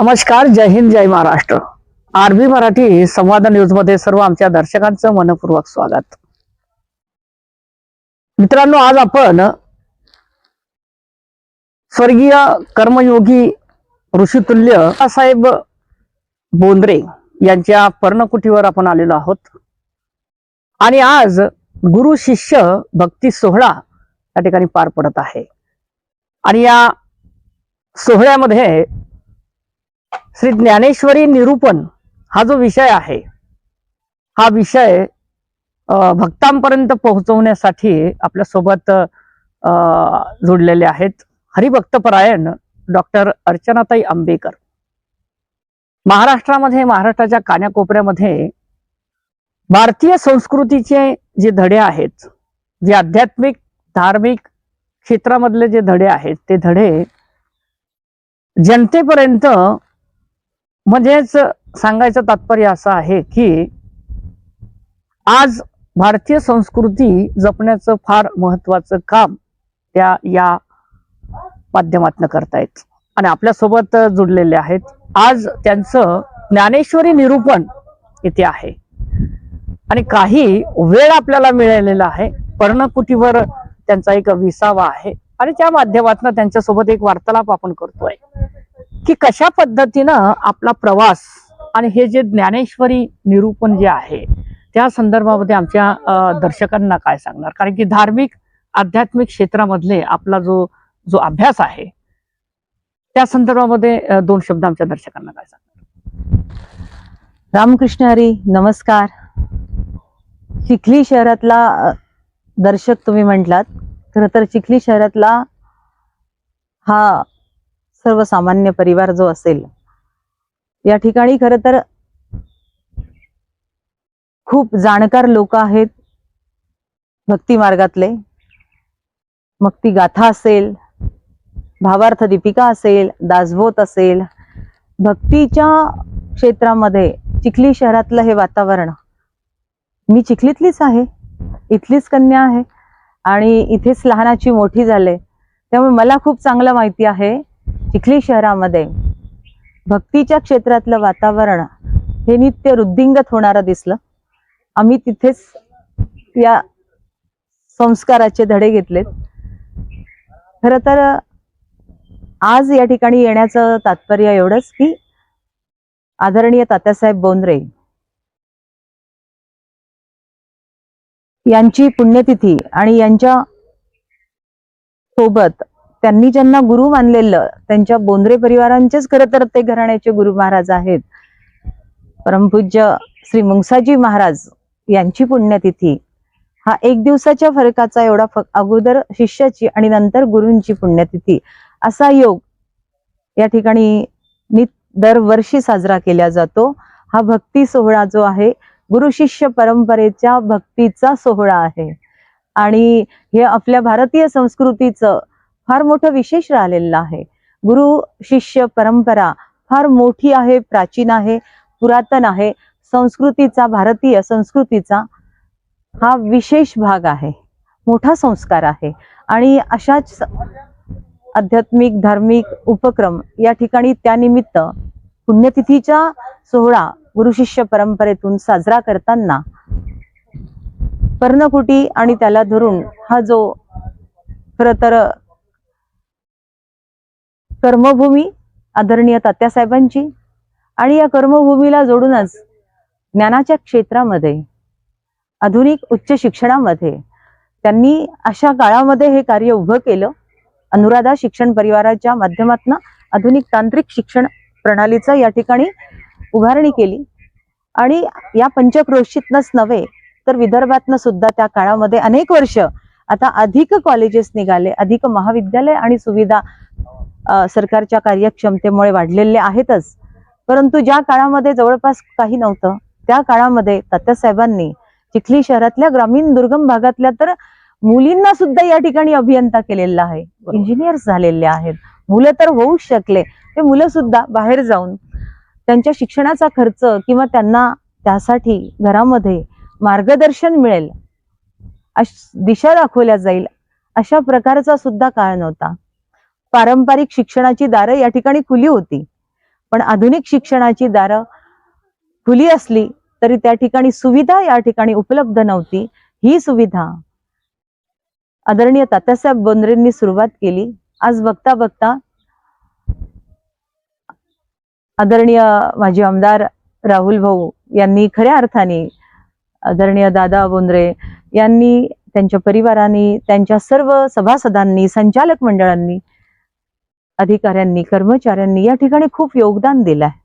नमस्कार, जय हिंद, जय महाराष्ट्र. आरबी मराठी संवाद न्यूज मध्ये सर्व आमच्या दर्शकांचं मनपूर्वक स्वागत. मित्रांनो, आज आपण स्वर्गीय कर्मयोगी ऋषितुल्य साहेब बोंद्रे यांच्या पर्णकुटीवर आपण आलेलो आहोत. आणि आज गुरु शिष्य भक्ती सोहळा या ठिकाणी पार पडत आहे. आणि या सोहळ्यामध्ये श्री ज्ञानेश्वरी निरूपण हा जो विषय आहे, हा विषय भक्तांपर्यंत पोहोचवण्यासाठी आपल्या सोबत जोडलेले आहेत हरिभक्तपरायण डॉक्टर अर्चनाताई आंबेकर. महाराष्ट्राच्या कानाकोपऱ्यामध्ये भारतीय संस्कृतीचे जे धडे आहेत, जे आध्यात्मिक धार्मिक क्षेत्रामधले जे धडे आहेत, ते धडे जनतेपर्यंत, म्हणजेच सांगायचं तात्पर्य असं आहे की आज भारतीय संस्कृती जपण्याचं फार महत्वाचं काम त्या या माध्यमातून करतायत आणि आपल्या सोबत जुडलेले आहेत. आज त्यांचं ज्ञानेश्वरी निरूपण इथे आहे आणि काही वेळ आपल्याला मिळालेला आहे. पर्णकुटीवर त्यांचा एक विसावा आहे आणि त्या माध्यमातून त्यांच्यासोबत एक वार्तालाप आपण करतोय की कशा पद्धतीनं आपला प्रवास आणि हे जे ज्ञानेश्वरी निरूपण जे आहे त्या संदर्भामध्ये आमच्या दर्शकांना काय सांगणार. कारण की धार्मिक आध्यात्मिक क्षेत्रामधले आपला जो अभ्यास आहे त्या संदर्भामध्ये दोन शब्द आमच्या दर्शकांना काय सांगणार. रामकृष्ण हरी. नमस्कार. चिखली शहरातला दर्शक तुम्ही म्हटलात. खरं तर चिखली शहरातला हा सर्वसामान्य परिवार जो असेल, या ठिकाणी खरं तर खूप जाणकार लोक आहेत भक्ती मार्गातले. मग ती गाथा असेल, भावार्थ दीपिका असेल, दासबोध असेल, भक्तीच्या क्षेत्रामध्ये चिखली शहरातलं हे वातावरण. मी चिखलीतलीच आहे, इथलीच कन्या आहे आणि इथेच लहानाची मोठी झाले, त्यामुळे मला खूप चांगलं माहिती आहे चिखली शहरामध्ये भक्तीच्या क्षेत्रातलं वातावरण हे नित्य वृद्धिंगत होणारं दिसलं. आम्ही तिथेच या संस्काराचे धडे घेतलेत. खरं तर आज या ठिकाणी येण्याचं तात्पर्य एवढंच की आदरणीय तात्यासाहेब बोंद्रे यांची पुण्यतिथी आणि यांच्या सोबत त्यांनी ज्यांना गुरु मानलेलं, त्यांच्या बोंद्रे परिवारांचेच खरं तर ते घराण्याचे गुरु महाराज आहेत, परमपूज्य श्री मुंगसाजी महाराज यांची पुण्यतिथी. हा एक दिवसाच्या फरकाचा एवढा अगोदर शिष्याची आणि नंतर गुरूंची पुण्यतिथी असा योग या ठिकाणी दरवर्षी साजरा केला जातो. हा भक्ती सोहळा जो आहे गुरु शिष्य परंपरेच्या भक्तीचा सोहळा आहे आणि हे आपल्या भारतीय संस्कृतीचं फार मोठं विशेष राहिलेलं आहे. गुरु शिष्य परंपरा फार मोठी आहे, प्राचीन आहे, पुरातन आहे. संस्कृतीचा, भारतीय संस्कृतीचा हा विशेष भाग आहे, मोठा संस्कार आहे आणि अशाच आध्यात्मिक धार्मिक उपक्रम या ठिकाणी त्यानिमित्त पुण्यतिथीचा सोहळा गुरु शिष्य परंपरेतून साजरा करताना पर्णकुटी आणि त्याला धरून हा जो खरं तर कर्मभूमी आदरणीय तात्यासाहेबांची आणि या कर्मभूमीला जोडूनच ज्ञानाच्या क्षेत्रामध्ये आधुनिक उच्च शिक्षणामध्ये त्यांनी अशा काळामध्ये हे कार्य उभं केलं. अनुराधा शिक्षण परिवाराच्या माध्यमातून आधुनिक तांत्रिक शिक्षण प्रणालीचं या ठिकाणी उभारणी केली आणि या पंचक्रोशीतनच नव्हे तर विदर्भातनं सुद्धा त्या काळामध्ये अनेक वर्ष आता अधिक कॉलेजेस निघाले, अधिक महाविद्यालय आणि सुविधा सरकारच्या कार्यक्षमतेमुळे वाढलेले आहेतच. परंतु ज्या काळामध्ये जवळपास काही नव्हतं त्या काळामध्ये तात्यासाहेबांनी चिखली शहरातल्या ग्रामीण दुर्गम भागातल्या तर मुलींना सुद्धा या ठिकाणी अभियंता केलेला आहे, इंजिनियर्स झालेले आहेत. मुलं तर होऊ शकले, ते मुलं सुद्धा बाहेर जाऊन त्यांच्या शिक्षणाचा खर्च किंवा त्यांना त्यासाठी घरामध्ये मार्गदर्शन मिळेल, दिशा दाखवल्या जाईल अशा प्रकारचा सुद्धा काळ नव्हता. पारंपरिक शिक्षणाची दारं या ठिकाणी खुली होती, पण आधुनिक शिक्षणाची दारं खुली असली तरी त्या ठिकाणी सुविधा या ठिकाणी उपलब्ध नव्हती. ही सुविधा आदरणीय तात्यासाहेब बोंद्रेंनी सुरुवात केली. आज बघता बघता आदरणीय माजी आमदार राहुल भाऊ यांनी खऱ्या अर्थाने आदरणीय दादा बोंद्रे यांनी, त्यांच्या परिवारांनी, त्यांच्या सर्व सभासदांनी, संचालक मंडळांनी, अधिकाऱ्यांनी, कर्मचाऱ्यांनी या ठिकाणी खूप योगदान दिलं आहे.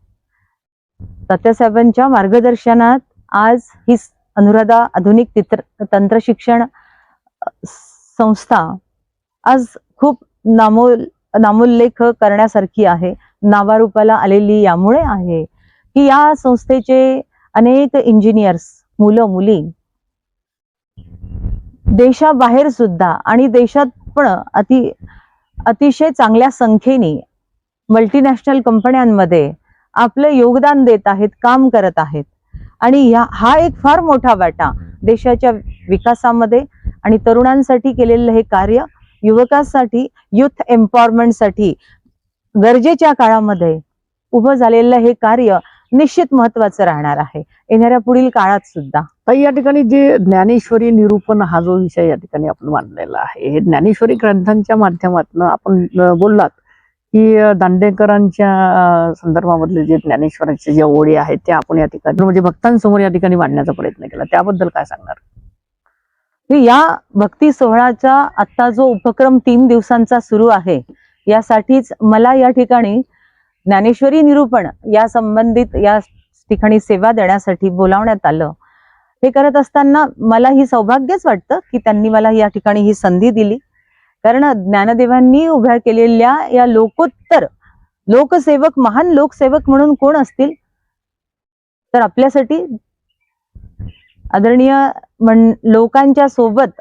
तात्यासाहेबांच्या मार्गदर्शनात आज ही अनुराधा आधुनिक तंत्र शिक्षण संस्था आज खूप नामोल्लेख करण्यासारखी आहे. नावारूपाला आलेली यामुळे आहे की या संस्थेचे अनेक इंजिनियर्स, मुलं मुली देशाबाहेर सुद्धा आणि देशात पण अतिशय चांगल्या संख्येने मल्टीनॅशनल कंपन्यांमध्ये आपलं योगदान देत आहेत, काम करत आहेत. आणि हा एक फार मोठा वाटा देशाच्या विकासामध्ये आणि तरुणांसाठी केलेलं हे कार्य, युवकांसाठी, युथ एम्पॉवरमेंटसाठी गरजेच्या काळामध्ये उभं झालेलं हे कार्य निश्चित महत्वाचं राहणार आहे येणाऱ्या पुढील काळात सुद्धा. ताई, या ठिकाणी जे ज्ञानेश्वरी निरूपण हा जो विषय या ठिकाणी आपण मांडलेला आहे, हे ज्ञानेश्वरी ग्रंथांच्या माध्यमातून आपण बोललात की दांडेकरांच्या संदर्भामधले जे ज्ञानेश्वराचे जे ओळी आहेत ते आपण या ठिकाणी म्हणजे भक्तांसमोर या ठिकाणी मांडण्याचा प्रयत्न केला, त्याबद्दल काय सांगणार? या भक्ती सोहळ्याचा आता जो उपक्रम 3 दिवसांचा सुरू आहे, यासाठीच मला या ठिकाणी ज्ञानेश्वरी निरूपण या संबंधित या ठिकाणी सेवा देण्यासाठी बोलावण्यात आलं. हे करत असताना मला ही सौभाग्यच वाटतं की त्यांनी मला या ठिकाणी ही संधी दिली. कारण ज्ञानदेवांनी उभ्या केलेल्या या लोकोत्तर लोकसेवक, महान लोकसेवक म्हणून कोण असतील तर आपल्यासाठी आदरणीय लोकांच्या सोबत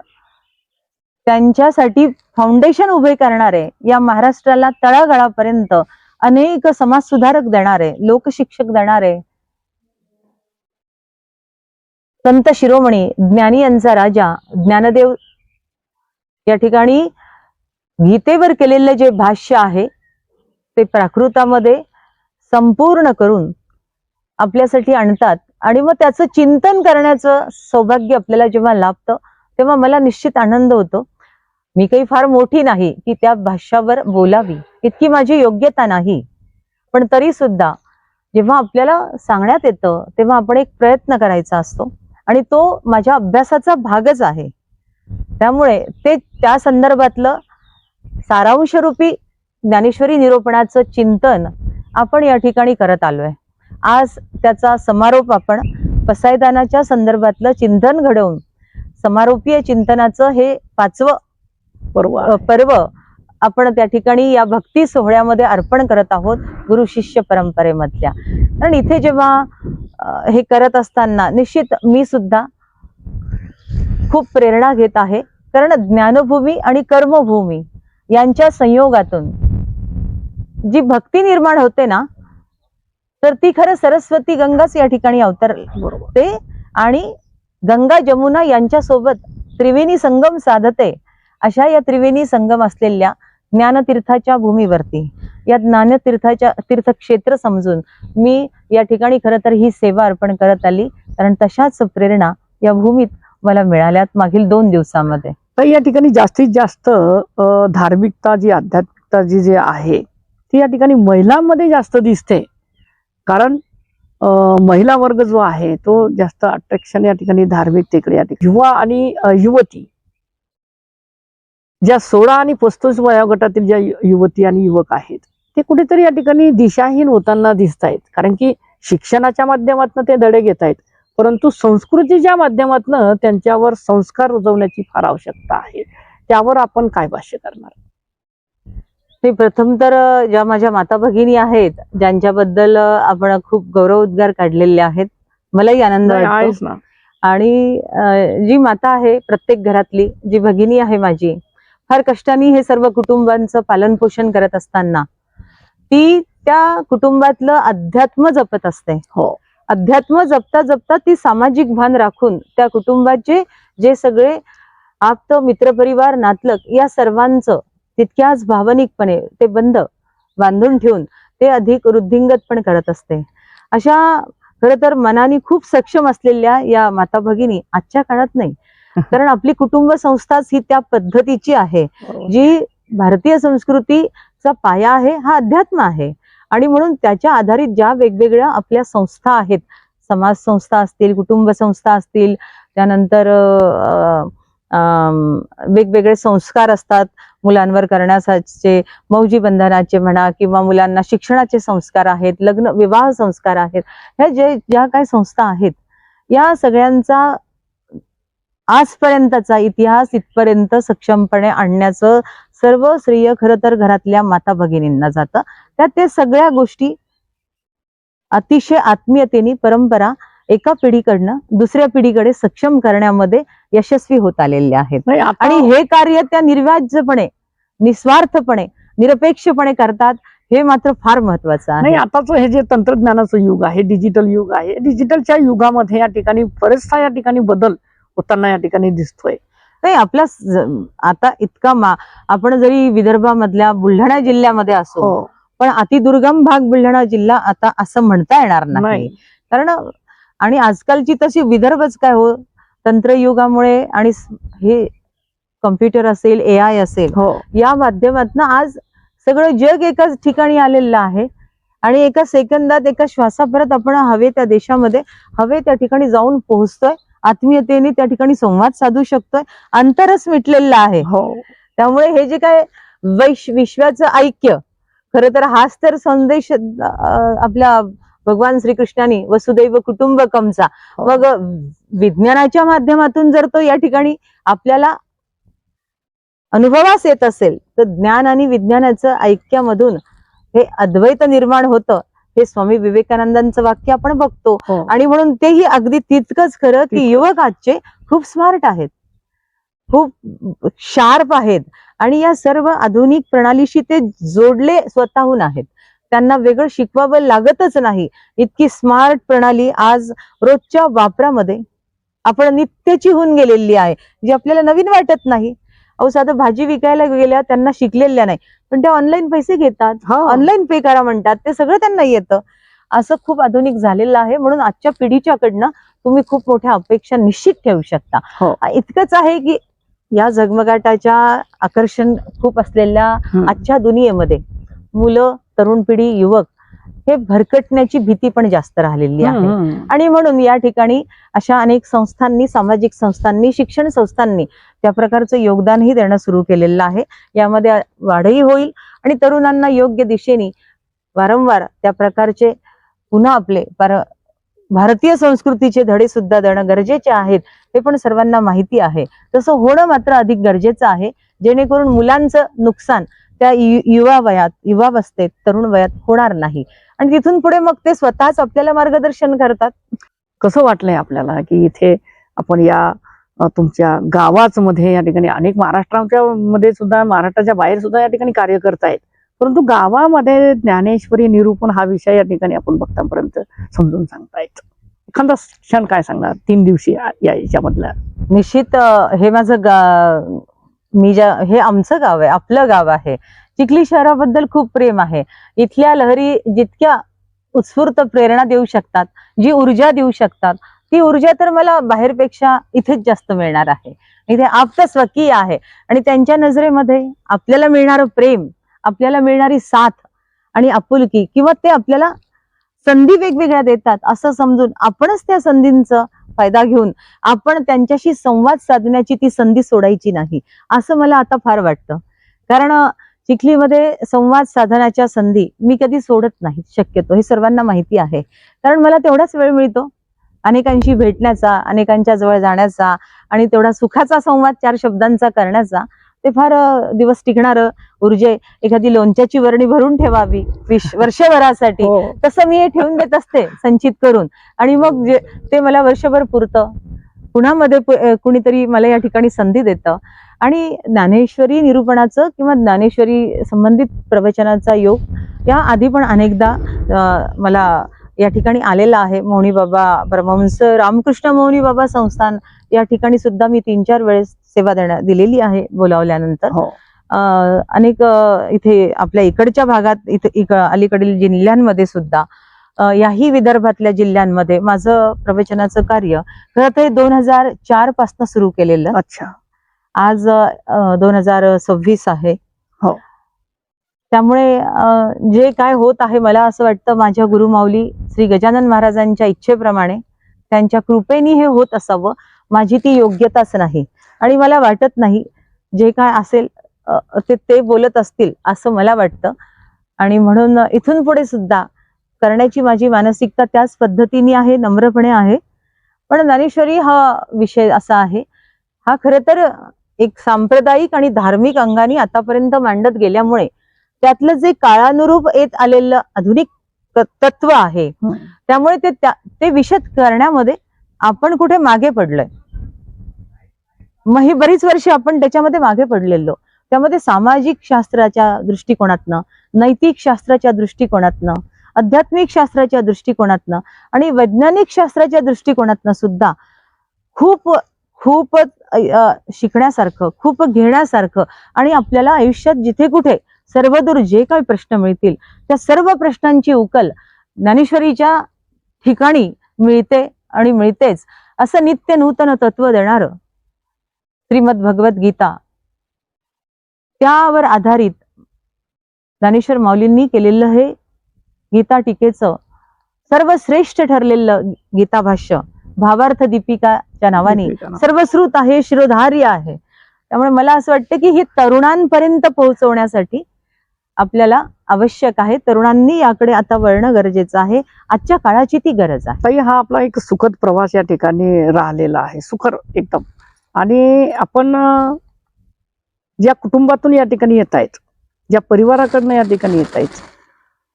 त्यांच्यासाठी फाउंडेशन उभे करणारे, या महाराष्ट्राला तळागाळापर्यंत अनेक समाजसुधारक देणारे, लोकशिक्षक देणारे संत शिरोमणी ज्ञानी यांचा राजा ज्ञानदेव या ठिकाणी गीतेवर केलेलं जे भाष्य आहे ते प्राकृतामध्ये संपूर्ण करून आपल्यासाठी आणतात. आणि मग त्याचं चिंतन करण्याचं सौभाग्य आपल्याला जेव्हा लाभतं तेव्हा मला निश्चित आनंद होतो. मी काही फार मोठी नाही की त्या भाष्यावर बोलावी, इतकी माझी योग्यता नाही, पण तरी सुद्धा जेव्हा आपल्याला सांगण्यात येतं तेव्हा आपण एक प्रयत्न करायचा असतो आणि तो माझ्या अभ्यासाचा भागच आहे. त्यामुळे ते त्या संदर्भातलं सारांशरूपी ज्ञानेश्वरी निरूपणाचं चिंतन आपण या ठिकाणी करत आलोय. आज त्याचा समारोप आपण पसायदानाच्या संदर्भातलं चिंतन घडवून समारोपीय चिंतनाचं हे 5वं पर्व आपण त्या ठिकाणी या भक्ती सोहळ्यामध्ये अर्पण करत आहोत गुरु शिष्य परंपरेमधल्या. कारण इथे जेव्हा हे करत असताना निश्चित मी सुद्धा खूप प्रेरणा घेत आहे. कारण ज्ञानभूमी आणि कर्मभूमी यांच्या संयोगातून जी भक्ती निर्माण होते ना, तर ती खरं सरस्वती गंगाच या ठिकाणी अवतरते आणि गंगा जमुना यांच्या सोबत त्रिवेणी संगम साधते. अशा या त्रिवेणी संगम असलेल्या ज्ञानतीर्थाच्या भूमीवरती, या ज्ञानतीर्थाच्या तीर्थक्षेत्र समजून मी या ठिकाणी खरं तर ही सेवा अर्पण करत आली. कारण तशाच प्रेरणा या भूमीत मला मिळाल्यात मागील 2 दिवसामध्ये. तर या ठिकाणी जास्तीत जास्त धार्मिकता जी, आध्यात्मिकता जी आहे ती या ठिकाणी महिलांमध्ये जास्त दिसते. कारण महिला वर्ग जो आहे तो जास्त अट्रॅक्शन या ठिकाणी धार्मिकतेकडे, या ठिकाणी युवा आणि युवती ज्या 16 आणि 35 वयोगटातील ज्या युवती आणि युवक आहेत ते कुठेतरी या ठिकाणी दिशाहीन होताना दिसत आहेत. कारण की शिक्षणाच्या माध्यमातून ते धडे घेत आहेत, परंतु संस्कृतीच्या माध्यमातून त्यांच्यावर संस्कार रुजवण्याची फार आवश्यकता आहे. त्यावर आपण काय भाष्य करणार? ते प्रथम तर ज्या माझ्या माता भगिनी आहेत ज्यांच्याबद्दल आपण खूप गौरव उद्गार काढलेले आहेत, मलाही आनंद वाटतो. आणि जी माता आहे प्रत्येक घरातली, जी भगिनी आहे माझी, फार कष्टाने हे सर्व कुटुंबांचं पालन पोषण करत असताना ती त्या कुटुंबातलं अध्यात्म जपत असते. हो, अध्यात्म जपता जपता ती सामाजिक भान राखून त्या कुटुंबाचे जे सगळे आप्त मित्रपरिवार, नातलग या सर्वांचं तितक्याच भावनिकपणे ते बंध बांधून ठेवून ते अधिक वृद्धिंगत पण करत असते. अशा खरं तर मनाने खूप सक्षम असलेल्या या माता भगिनी आजच्या काळात नाही, कारण आपली कुटुंब संस्थाच ही त्या पद्धतीची आहे जी भारतीय संस्कृतीचा पाया आहे, हा अध्यात्म आहे. आणि म्हणून त्याच्या आधारित ज्या वेगवेगळ्या आपल्या संस्था आहेत, समाज संस्था असतील, कुटुंब संस्था असतील, त्यानंतर वेगवेगळे संस्कार असतात मुलांवर करण्याचे, मौजी बंधनाचे म्हणा, किंवा मुलांना शिक्षणाचे संस्कार आहेत, लग्न विवाह संस्कार आहेत, ह्या ज्या काही संस्था आहेत, या सगळ्यांचा आजपर्यंतचा इतिहास इथपर्यंत सक्षमपणे आणण्याचं सर्व श्रेय खरं तर घरातल्या माता भगिनींना जातं. त्यात ते सगळ्या गोष्टी अतिशय आत्मीयतेने परंपरा एका पिढीकडनं दुसऱ्या पिढीकडे सक्षम करण्यामध्ये यशस्वी होत आलेले आहेत. आणि हे कार्य त्या निर्व्याजपणे, निस्वार्थपणे, निरपेक्षपणे करतात, हे मात्र फार महत्वाचं आहे. नाही, आताचं हे जे तंत्रज्ञानाचं युग आहे, डिजिटल युग आहे, डिजिटलच्या युगामध्ये या ठिकाणी बरेचसा या ठिकाणी बदल होताना या ठिकाणी दिसतोय. नाही, आपला आता इतका आपण जरी विदर्भामधल्या बुलढाणा जिल्ह्यामध्ये असो, पण अतिदुर्गम भाग बुलढाणा जिल्हा आता असं म्हणता येणार नाही. कारण आणि आजकालची तशी विदर्भच काय हो, तंत्रयुगामुळे आणि हे कम्प्युटर असेल, AI असेल, या माध्यमातून आज सगळं जग एकाच ठिकाणी आलेलं आहे. आणि एका सेकंदात, एका श्वासाभरात आपण हवे त्या देशामध्ये, हवे त्या ठिकाणी जाऊन पोहोचतोय. आत्मीयतेने त्या ठिकाणी संवाद साधू शकतोय. अंतरच मिटलेलं आहे. त्यामुळे हे जे काय विश्वाचं ऐक्य, खरं तर हाच तर संदेश आपल्या भगवान श्रीकृष्णाने वसुदैव कुटुंबकमचा, मग विज्ञानाच्या माध्यमातून जर तो या ठिकाणी आपल्याला अनुभवास येत असेल, तर ज्ञान आणि विज्ञानाचं ऐक्यामधून हे अद्वैत निर्माण होतं. हे स्वामी विवेकानंदांचं वाक्य आपण बघतो. आणि म्हणून तेही अगदी तितकंच खरं की युवक आजचे खूप स्मार्ट आहेत, खूप शार्प आहेत, आणि या सर्व आधुनिक प्रणालीशी ते जोडले स्वतःहून आहेत. त्यांना वेगळं शिकवावं लागतच नाही. इतकी स्मार्ट प्रणाली आज रोजच्या वापरामध्ये आपण नित्याची होऊन गेलेली आहे, जी आपल्याला नवीन वाटत नाही. अहो, साधं भाजी विकायला गेल्या त्यांना शिकलेल्या नाही, पण त्या ऑनलाईन पैसे घेतात, ऑनलाईन पे करा म्हणतात, ते सगळं त्यांना येतं. असं खूप आधुनिक झालेलं आहे. म्हणून आजच्या पिढीच्याकडनं तुम्ही खूप मोठ्या अपेक्षा निश्चित ठेवू शकता. इतकंच आहे की या झगमगाटाच्या आकर्षण खूप असलेल्या आजच्या दुनियेमध्ये मुलं, तरुण पिढी, युवक हे भरकटण्याची भीती पण जास्त राहिलेली आहे. आणि म्हणून या ठिकाणी अशा अनेक संस्थांनी, सामाजिक संस्थांनी, शिक्षण संस्थांनी त्या प्रकारचं योगदानही देणं सुरू केलेलं आहे. यामध्ये वाढही होईल आणि तरुणांना योग्य दिशेने वारंवार त्या प्रकारचे पुन्हा आपले भारतीय संस्कृतीचे धडे सुद्धा देणं गरजेचे आहेत, हे पण सर्वांना माहिती आहे. तसं होणं मात्र अधिक गरजेचं आहे, जेणेकरून मुलांचं नुकसान त्या युवा वयात, युवावस्थेत, तरुण वयात होणार नाही. आणि तिथून पुढे मग ते स्वतःच आपल्याला मार्गदर्शन करतात. कसं वाटलंय आपल्याला की इथे आपण या तुमच्या गावाच मध्ये या ठिकाणी अनेक महाराष्ट्राच्या मध्ये सुद्धा, महाराष्ट्राच्या बाहेर सुद्धा या ठिकाणी कार्य करतायत, परंतु गावामध्ये ज्ञानेश्वरी निरूपण हा विषय या ठिकाणी आपण भक्तांपर्यंत समजून सांगतायत. एखादा क्षण काय सांगणार 3 दिवशी या याच्यामधला? निश्चित हे माझं हे आमचं गाव आहे, आपलं गाव आहे. चिखली शहराबद्दल खूप प्रेम आहे. इथल्या लहरी जितक्या उत्स्फूर्त प्रेरणा देऊ शकतात, जी ऊर्जा देऊ शकतात, ती ऊर्जा तर मला बाहेरपेक्षा इथेच जास्त मिळणार आहे. इथे आप्त स्वकीय आहे आणि त्यांच्या नजरेमध्ये आपल्याला मिळणारं प्रेम, आपल्याला मिळणारी साथ आणि आपुलकी, किंवा ते आपल्याला संधी वेगवेगळ्या देतात असं समजून आपणच त्या संधींचा फायदा घेऊन आपण त्यांच्याशी संवाद साधण्याची ती संधी सोडायची नाही, असं मला आता फार वाटतं. कारण चिखलीमध्ये संवाद साधण्याच्या संधी मी कधी सोडत नाही शक्यतो, हे सर्वांना माहिती आहे. कारण मला तेवढाच वेळ मिळतो अनेकांशी भेटण्याचा, अनेकांच्या जवळ जाण्याचा, आणि तेवढा सुखाचा संवाद 4 शब्दांचा करण्याचा. ते फार दिवस टिकणारं ऊर्जे, एखादी लोणच्याची वर्णी भरून ठेवावी वर्षभरासाठी, तसं मी हे ठेवून देत असते संचित करून, आणि मग ते मला वर्षभर पुरतं. पुन्हा मध्ये कुणीतरी मला या ठिकाणी संधी देतं. आणि ज्ञानेश्वरी निरूपणाचं किंवा ज्ञानेश्वरी संबंधित प्रवचनाचा योग या आधी पण अनेकदा मला या ठिकाणी आलेला आहे. मौनी बाबा परमहंस रामकृष्ण मौनी बाबा संस्थान या ठिकाणी सुद्धा मी 3-4 वेळेस सेवा दिलेली आहे बोलावल्यानंतर. अनेक इथे आपल्या इकडच्या भागात अलीकडील जिल्ह्यांमध्ये सुद्धा याही विदर्भातल्या जिल्ह्यांमध्ये माझं प्रवचनाचं कार्य खरं तर 2004 पासून सुरू केलेलं. अच्छा. आज 2026 आहे. हो. त्यामुळे जे काय होत आहे मला असं वाटतं माझ्या गुरुमाऊली श्री गजानन महाराजांच्या इच्छेप्रमाणे त्यांच्या कृपेने हे होत असावं. माझी ती योग्यताच नाही आणि मला वाटत नाही जे काय असेल ते बोलत असतील असं मला वाटतं. आणि म्हणून इथून पुढे सुद्धा करण्याची माझी मानसिकता त्याच पद्धतीने आहे, नम्रपणे आहे. पण ज्ञानेश्वरी हा विषय असा आहे, हा खरं तर एक सांप्रदायिक आणि धार्मिक अंगाने आतापर्यंत मांडत गेल्यामुळे त्यातलं जे काळानुरूप येत आलेलं आधुनिक तत्व आहे त्यामुळे ते विशद करण्यामध्ये आपण कुठे मागे पडलोय. मग ही बरीच वर्षे आपण त्याच्यामध्ये मागे पडलेलो. त्यामध्ये सामाजिक शास्त्राच्या दृष्टिकोनातनं, नैतिक शास्त्राच्या दृष्टिकोनातनं, आध्यात्मिक शास्त्राच्या दृष्टिकोनातनं आणि वैज्ञानिक शास्त्राच्या दृष्टिकोनातनं सुद्धा खूप शिकण्यासारखं, खूप घेण्यासारखं आणि आपल्याला आयुष्यात जिथे कुठे सर्वदूर जे काही प्रश्न मिळतील त्या सर्व प्रश्नांची उकल ज्ञानेश्वरीच्या ठिकाणी मिळते आणि मिळतेच. असं नित्य नूतन तत्व देणारं श्रीमद भगवत गीता, त्यावर आधारित ज्ञानेश्वर माऊलींनी केलेलं हे गीता टीकेचं सर्वश्रेष्ठ ठरलेलं गीता भाष्य भावार्थ दीपिकाच्या नावाने सर्वश्रुत आहे, शिरोधार्य आहे. त्यामुळे मला असं वाटतं की हे तरुणांपर्यंत पोहोचवण्यासाठी आपल्याला आवश्यक आहे. तरुणांनी याकडे आता वळणं गरजेचं आहे. आजच्या काळाची ती गरज आहे. ताई, हा आपला एक सुखद प्रवास या ठिकाणी राहिलेला आहे, सुखर एकदम. आणि आपण ज्या कुटुंबातून या ठिकाणी येत आहेत, ज्या परिवाराकडनं या ठिकाणी येत आहेत,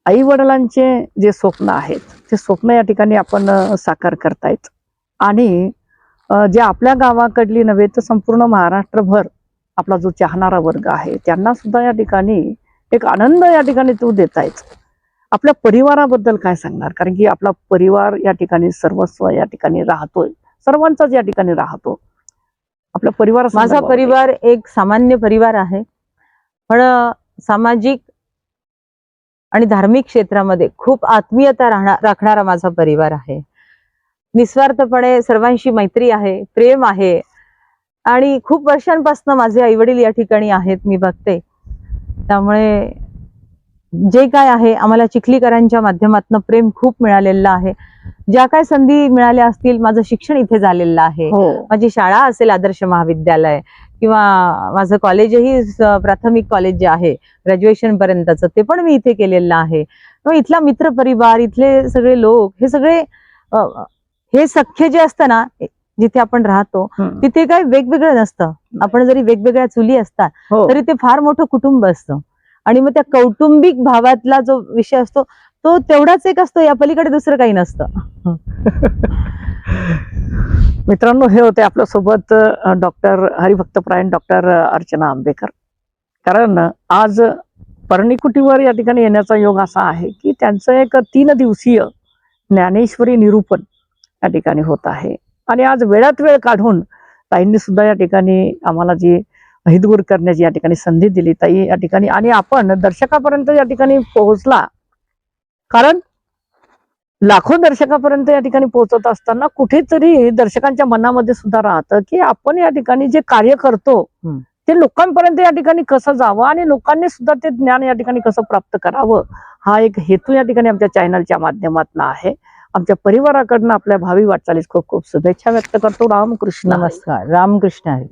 आई वडिलांचे जे स्वप्न आहेत ते स्वप्न या ठिकाणी आपण साकार करतायत. आणि जे आपल्या गावाकडली नव्हे तर संपूर्ण महाराष्ट्रभर आपला जो चाहणारा वर्ग आहे त्यांना सुद्धा या ठिकाणी एक आनंद या ठिकाणी तू देतायच. आपल्या परिवाराबद्दल काय सांगणार? कारण की आपला परिवार या ठिकाणी सर्वस्व या ठिकाणी राहतोय, सर्वांचाच या ठिकाणी राहतो. आपल्या परिवार, माझा परिवार एक सामान्य परिवार आहे, पण सामाजिक आणि धार्मिक क्षेत्रामध्ये खूप आत्मीयता राखणारा माझा परिवार आहे. निस्वार्थपणे सर्वांशी मैत्री आहे, प्रेम आहे आणि खूप वर्षांपासून माझे आई वडील या ठिकाणी आहेत, मी बघते. त्यामुळे जे काय आहे आम्हाला चिखलीकरांच्या माध्यमातून प्रेम खूप मिळालेलं आहे. ज्या काय संधी मिळाल्या असतील, माझं शिक्षण इथे झालेलं आहे. माझी शाळा असेल आदर्श महाविद्यालय किंवा माझं कॉलेजही प्राथमिक कॉलेज जे आहे ग्रॅज्युएशन पर्यंतचं ते पण मी इथे केलेलं आहे. मग इथला मित्र परिवार, इथले सगळे लोक, हे सगळे हे सख्य जे असतं ना जिथे आपण राहतो तिथे काही वेगवेगळं नसतं. आपण जरी वेगवेगळ्या चुली असतात तरी ते फार मोठं कुटुंब असतं. आणि मग त्या कौटुंबिक भावातला जो विषय असतो तो तेवढाच एक असतो, या पलीकडे दुसरं काही नसतं. मित्रांनो, हे होते आपल्यासोबत डॉक्टर हरिभक्तपरायण डॉक्टर अर्चना आंबेकर. कारण आज पर्णिकुटीवर या ठिकाणी येण्याचा योग असा आहे की त्यांचं एक 3 दिवसीय ज्ञानेश्वरी निरूपण या ठिकाणी होत आहे. आणि आज वेळात वेळ काढून ताईंनी सुद्धा या ठिकाणी आम्हाला जी हितगुर करण्याची या ठिकाणी संधी दिली ताई या ठिकाणी. आणि आपण दर्शकापर्यंत या ठिकाणी पोहोचला, कारण लाखो दर्शकापर्यंत या ठिकाणी पोहोचत असताना कुठेतरी दर्शकांच्या मनामध्ये सुद्धा राहतं की आपण या ठिकाणी जे कार्य करतो ते लोकांपर्यंत या ठिकाणी कसं जावं आणि लोकांनी सुद्धा ते ज्ञान या ठिकाणी कसं प्राप्त करावं, हा एक हेतू या ठिकाणी आमच्या चॅनलच्या माध्यमातून आहे. आमच्या परिवाराकडनं आपल्या भावी वाटचालीस खूप खूप शुभेच्छा व्यक्त करतो. रामकृष्ण. नमस्कार. रामकृष्ण हरी.